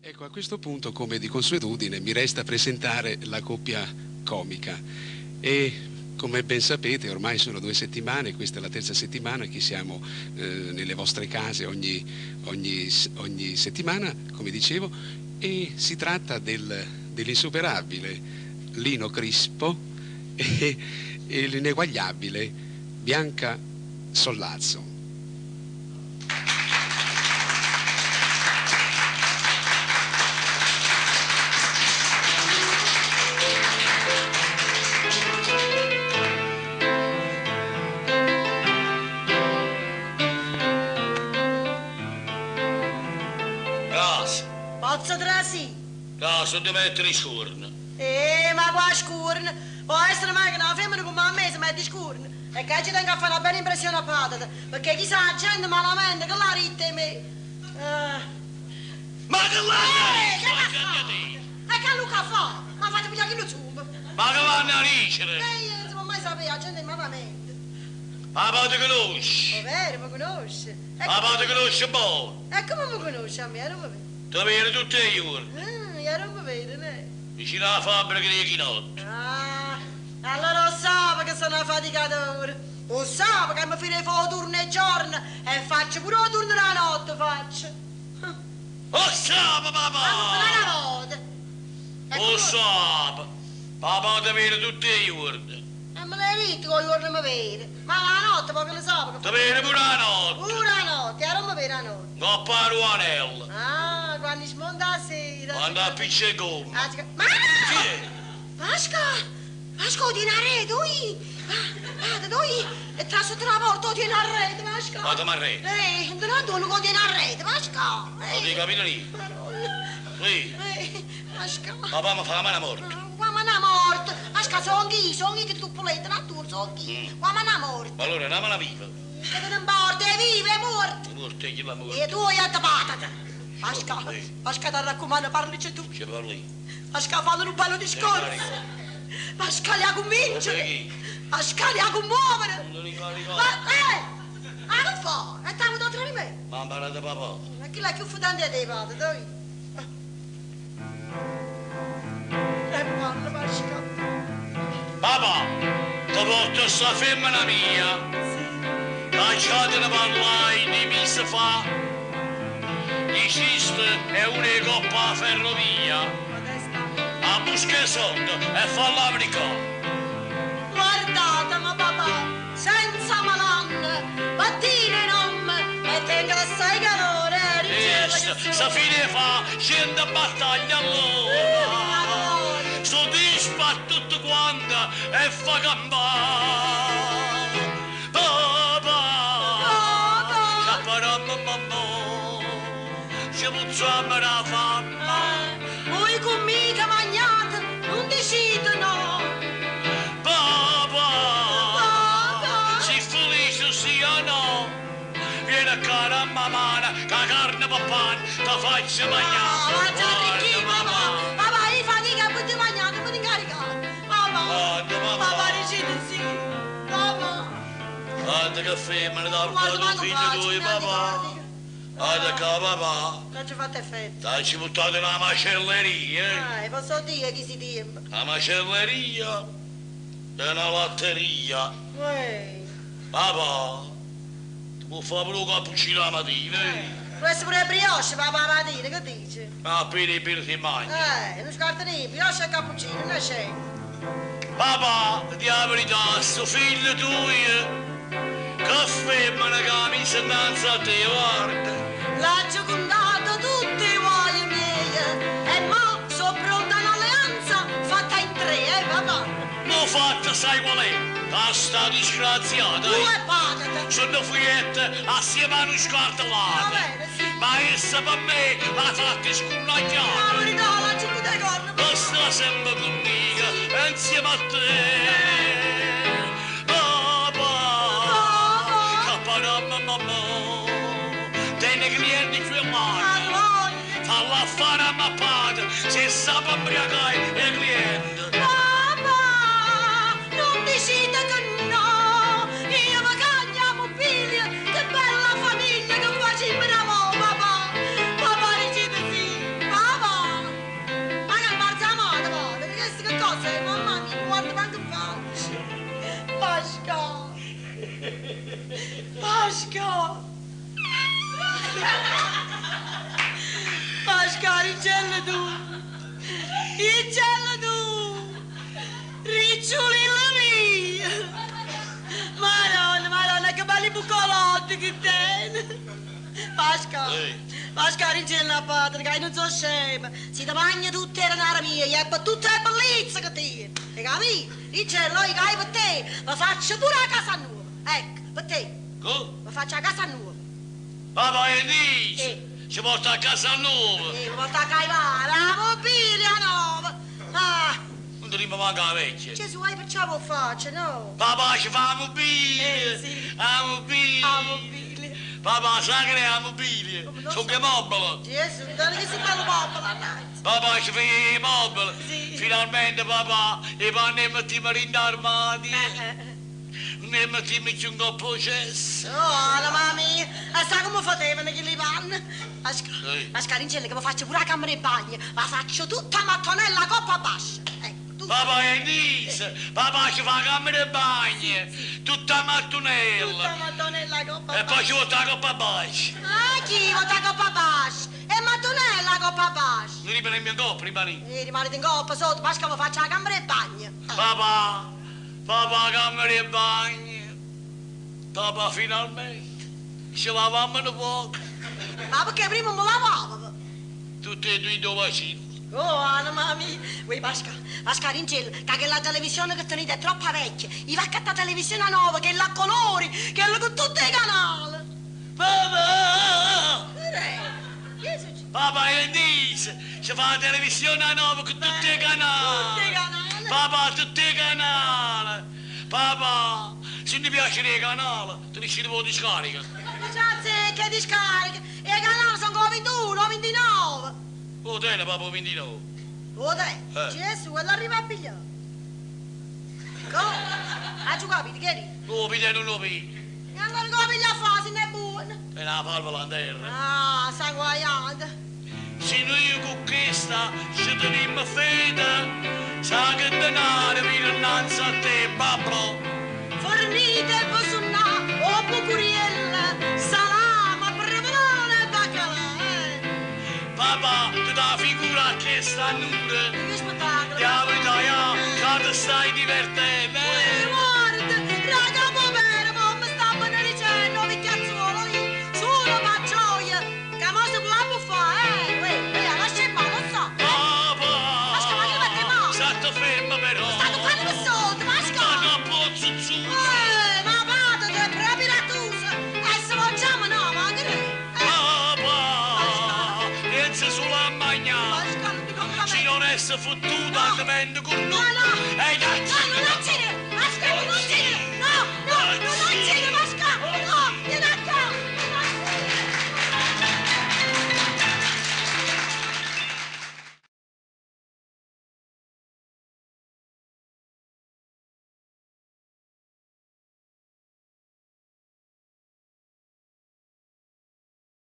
Ecco, a questo punto, come di consuetudine, mi resta presentare la coppia comica e, come ben sapete, ormai sono 2 settimane, questa è la terza settimana che siamo nelle vostre case ogni settimana, come dicevo, e si tratta dell'insuperabile Lino Crispo e l'ineguagliabile Bianca Sollazzo. Pozzo trasì. Caso di mettere in scorna. Ma qua scorna? Può essere mai che una femmina come a me si mette in scorna. E che ci tengo a fare una bella impressione a patata. Perché chissà la gente malamente che la ritte me. Ma che che la fa? E che Luca fa? Ma fate pigliare chi lo zumba. Ma che vanno a ricere? Non si può mai sapere, la gente è malamente. Papà ti conosci? È vero, mi conosce. Papà ti conosce buono. E come mi conosce a me? Non mi vede. Ti vede tutti i giorni. Io non mi vede, né? Vicino alla fabbrica di Chinotto. Allora lo so che sono faticatore. Lo so che mi fai fuori turno e giorno e faccio pure il turno la notte, faccio. Lo so, papà! Ma Lo so, papà ti vede tutti i giorni. E me l'hai detto che i giorni mi vede. Ma la notte poi che lo so. Ti vede pure la notte. Pure la notte, non mi vede la notte. Coppa Ruanella. Quando smonta la sera. Quando appiccia il gomma. Ma Chi è? Vasco, tieni a rete, lui è tra sotto la porta, tieni a rete, Vasco. Vado a rete. Non lo tieni a rete, Vasco. Non ti capito lì? Sì. Vasco. Papà mi fa la mano morta. Ma non è morto. Vasco, sono io che tu pulete, la tua, sono io. Ma non è morto. Allora, una mano viva. Che non importa, è vivo, è morto. Morto e chi l'ha morto? E tu hai a patata. Vasco, ti raccomando, parlici tu. Che parli? Vasco, fanno un bello discorso. Vasco, li ha convincere. Vasco, li ha commuovere. Non li carico. Che fa? E ti ha avuto tra di me? Ma ha imparato papà. Ma chi l'ha chiuffata a te, padre, dai? E parla, Vasco. Papà, ti porto sta femmina mia. Lasciatene parlare di mesi fa. Esiste è una coppa a ferrovia. A buscare soldi e fa l'avricò. Guardate, ma papà, senza malanne, mattine non, e tengo assai calore. Sta fine fa, scende a battaglia allora. Soddisfa tutto quanto e fa campare. Ci puzzamo la fama. Voi con me che magnate non decidono. Papà, sei felice sì o no? Vieni a cara a mamma, che la carne papà ti faccio mangiare. Faccio arricchire, papà. Papà, io fatica a poter mangiare, non mi incaricare. Papà, recite sì. Papà. Guarda che femmina dal tuo figlio tuo, papà. Guarda che papà. Non ci fate effetto. Ci buttate in una macelleria. Posso dire chi si tiene. La macelleria è una latteria. Papà, ti può fare pure un cappuccino la mattina. Questo pure brioche, papà, la mattina, che dici? Ma appena i birri ti mangi. Non scarta niente, brioche e cappuccino, non c'è. Papà, di la verità, sto figlio tuo, che femmina che ha messo innanzi a te, guarda. L'ha giocondato tutti i vuoi miei, e mo' sono pronta un'alleanza fatta in 3, papà? L'ho fatta, sai qual è? Sta disgraziata. 2 patate. Sono fogliette assieme a un scartellato. Va bene, sì. Ma essa per me l'ha fatta scullagliata. La verità, la gente dei corni. Ma sta sempre conmigo, insieme a te. Papà, mamma, tieni clienti più avanti. Falla fare a mappata, se sa per imbriacare i clienti. Papà, non decide che no. Io mi cagno mobile, che bella famiglia che facciamo, papà. Papà, decide sì. Papà. Pasca! Pasca! Pasca, ricella tu! Ricella tu! Ricciolilla mia! Madonna, che belli buccolotti che tieni! Pasca! Pasca, ricella padre, che non so scema! Si ti mangia tutte le nare mie, e per tutte le bellezze che tieni! Hai capito? Ricella, io che per te, ma faccio pure la casa nuova! Ecco, per te! Ma faccio la casa nuova! Papà e dice, ci porta a casa nuova. Mi porta a caivare, la mobilia nuova. Ah, Non ti manca la vecchia. Gesù, perciò lo faccio, no? Papà ci fa la mobile. Sì. La mobile. La mobile. Papà sa che è la mobile. Sono che mobile. Gesù, non che si fa la mobile, no? Papà ci fa i mobili. Sì. Finalmente papà, e poi ne mettiamo in armadi. Ne mettiamo in un processo. Oh, la mamma, sa come facevano che li vanno? Asca, Ringella, che mi faccio pure la camera e bagno, ma faccio tutta a mattonella, coppa bassa. Ecco, tutta. Papà e dice, papà ci fa camera e bagno, tutta Tutta a mattonella. mattonella, coppa E bassa. poi ci vuole la coppa bassa. Ah, chi vota coppa bassa? E mattonella, coppa bassa. Non rimane in mia coppa, rimane. Rimanete in coppa sotto, Pasca mi faccio la camera e bagno. Papà, camera e bagno. Papà, finalmente. Ci lavammo un po'. Ma perché prima mi lavavo? Tutti e due i due bacini. Oh, Anna, mamma. Uè, Pasca, Ringella, che la televisione che tenete è troppo vecchia. Gli va a cattare la televisione nuova, che è la colori, che è la con tutti i canali. Papà! Che succede? Papà, e dice, ci fa la televisione nuova con tutti i canali. Tutti i canali. Papà, tutti i canali. Papà, se ti piace i canali, te ne ci devo discarica. Grazie, che discarica. E i canali sono come 21, 29. Oh, te ne papà, 29. Oh, dai, Gesù, e l'arriva a pigliare. Come? Hai capito, che eri? Oh, vedi, non lo vedi. E allora come piglia fa, se ne è buono? È una palvola in terra. Ah, sanguaiante. Se noi con questa ci teniamo fede, sa che denaro viene innanzi a te, babbo. Fornite, posunna, o bucuriella, salama, prevalone e baccalà. Papà, ti dà figura che sta nuda. Che spettacolo. La verità, che ti stai divertendo. Guarda, raga, povera, ma mi sta benedicendo, picchiazzuolo lì, sulla paccioia, che mo si può fare, Uè, lascia in mano, non so. Papà, Masca, ma che mette mano? state fermo però. Stanno qua per sotto, Masca. Ma non posso su. Ma vado, è proprio la tusa, e se mangiamo no, ma che Papà, pensa solo a mangiare. Masca, non ti compra Se non è fottuta, ti vendo con No, noi. no, Ehi, cazzo. no, non ci